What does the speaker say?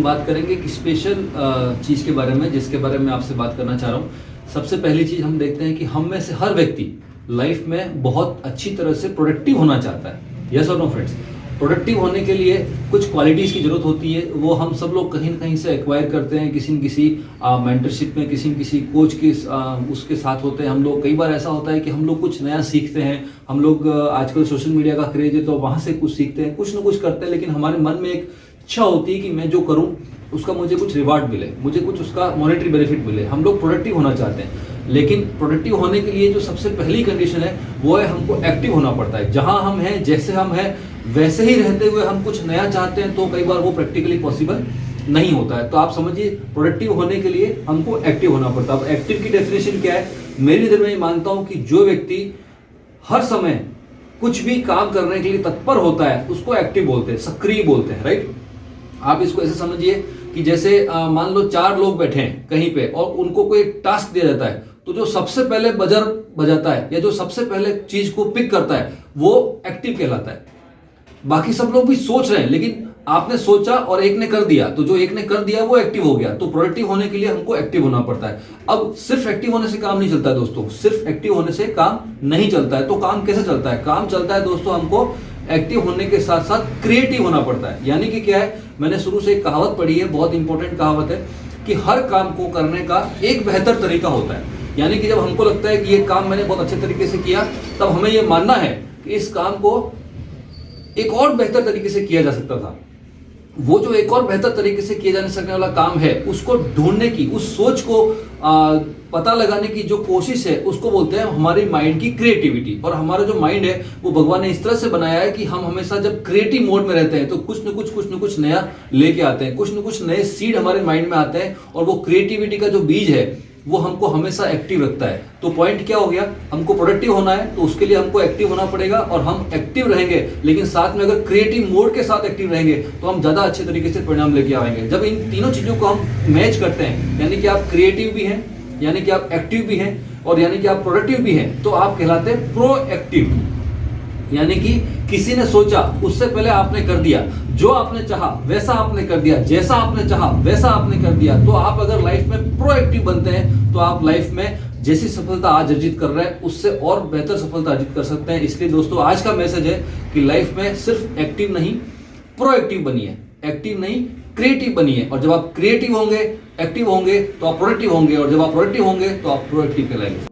हम बात करेंगे एक स्पेशल चीज़ के बारे में, जिसके बारे में आपसे बात करना चाह रहा हूँ। सबसे पहली चीज़ हम देखते हैं कि हम में से हर व्यक्ति लाइफ में बहुत अच्छी तरह से प्रोडक्टिव होना चाहता है। यस और नो फ्रेंड्स? प्रोडक्टिव होने के लिए कुछ क्वालिटीज़ की ज़रूरत होती है, वो हम सब लोग कहीं ना कहीं से एक्वायर करते हैं, किसी न किसी मेंटरशिप में, किसी न किसी कोच के उसके साथ होते हैं हम लोग। कई बार ऐसा होता है कि हम लोग कुछ नया सीखते हैं, हम लोग आजकल सोशल मीडिया का क्रेज है तो वहाँ से कुछ सीखते हैं, कुछ ना कुछ करते हैं, लेकिन हमारे मन में एक इच्छा होती है कि मैं जो करूँ उसका मुझे कुछ रिवार्ड मिले, मुझे कुछ उसका मॉनेटरी बेनिफिट मिले। हम लोग प्रोडक्टिव होना चाहते हैं, लेकिन प्रोडक्टिव होने के लिए जो सबसे पहली कंडीशन है वो है हमको एक्टिव होना पड़ता है। जहां हम हैं, जैसे हम हैं वैसे ही रहते हुए हम कुछ नया चाहते हैं तो कई बार वो प्रैक्टिकली पॉसिबल नहीं होता है। तो आप समझिए, प्रोडक्टिव होने के लिए हमको एक्टिव होना पड़ता है। अब एक्टिव की डेफिनेशन क्या है? मेरी नज़र में ये मानता हूं कि जो व्यक्ति हर समय कुछ भी काम करने के लिए तत्पर होता है उसको एक्टिव बोलते हैं, सक्रिय बोलते हैं, राइट? आप इसको ऐसे समझिए कि जैसे मान लो 4 लोग बैठे हैं कहीं पे और उनको कोई टास्क दिया जाता है, तो जो सबसे पहले बजर बजाता है या जो सबसे पहले चीज को पिक करता है वो एक्टिव कहलाता है। बाकी सब लोग भी सोच रहे हैं, लेकिन आपने सोचा और एक ने कर दिया, तो जो एक ने कर दिया वो एक्टिव हो गया। तो प्रोडक्टिव होने के लिए हमको एक्टिव होना पड़ता है। अब सिर्फ एक्टिव होने से काम नहीं चलता है दोस्तों, सिर्फ एक्टिव होने से काम नहीं चलता है। तो काम कैसे चलता है? काम चलता है दोस्तों, हमको एक्टिव होने के साथ साथ क्रिएटिव होना पड़ता है। यानी कि क्या है, मैंने शुरू से एक कहावत पढ़ी है, बहुत इंपॉर्टेंट कहावत है कि हर काम को करने का एक बेहतर तरीका होता है। यानी कि जब हमको लगता है कि ये काम मैंने बहुत अच्छे तरीके से किया, तब हमें ये मानना है कि इस काम को एक और बेहतर तरीके से किया जा सकता था। वो जो एक और बेहतर तरीके से किया जाने सकने वाला काम है, उसको ढूंढने की, उस सोच को पता लगाने की जो कोशिश है, उसको बोलते हैं हमारी माइंड की क्रिएटिविटी। और हमारा जो माइंड है वो भगवान ने इस तरह से बनाया है कि हम हमेशा जब क्रिएटिव मोड में रहते हैं तो कुछ न कुछ नया लेके आते हैं, कुछ न कुछ नए सीड हमारे माइंड में आते हैं, और वो क्रिएटिविटी का जो बीज है वो हमको हमेशा एक्टिव रखता है। तो पॉइंट क्या हो गया? हमको प्रोडक्टिव होना है तो उसके लिए हमको एक्टिव होना पड़ेगा, और हम एक्टिव रहेंगे लेकिन साथ में अगर क्रिएटिव मोड के साथ एक्टिव रहेंगे तो हम ज्यादा अच्छे तरीके से परिणाम लेके आएंगे। जब इन तीनों चीजों को हम मैच करते हैं, यानी कि आप क्रिएटिव भी हैं, यानी कि आप एक्टिव भी हैं, और यानी कि आप प्रोडक्टिव भी हैं, तो आप कहलाते हैं प्रोएक्टिव। यानी कि किसी ने सोचा, उससे पहले आपने कर दिया, जो आपने चाहा वैसा आपने कर दिया, जैसा आपने चाहा वैसा आपने कर दिया। तो आप अगर लाइफ में प्रोएक्टिव बनते हैं तो आप लाइफ में जैसी सफलता आज अर्जित कर रहे हैं उससे और बेहतर सफलता अर्जित कर सकते हैं। इसलिए दोस्तों, आज का मैसेज है कि लाइफ में सिर्फ एक्टिव नहीं, प्रोएक्टिव बनिए, एक्टिव नहीं क्रिएटिव बनिए। और जब आप क्रिएटिव होंगे, एक्टिव होंगे, तो आप प्रोडक्टिव होंगे, और जब आप प्रोडक्टिव होंगे तो आप प्रोएक्टिव कहलाएंगे।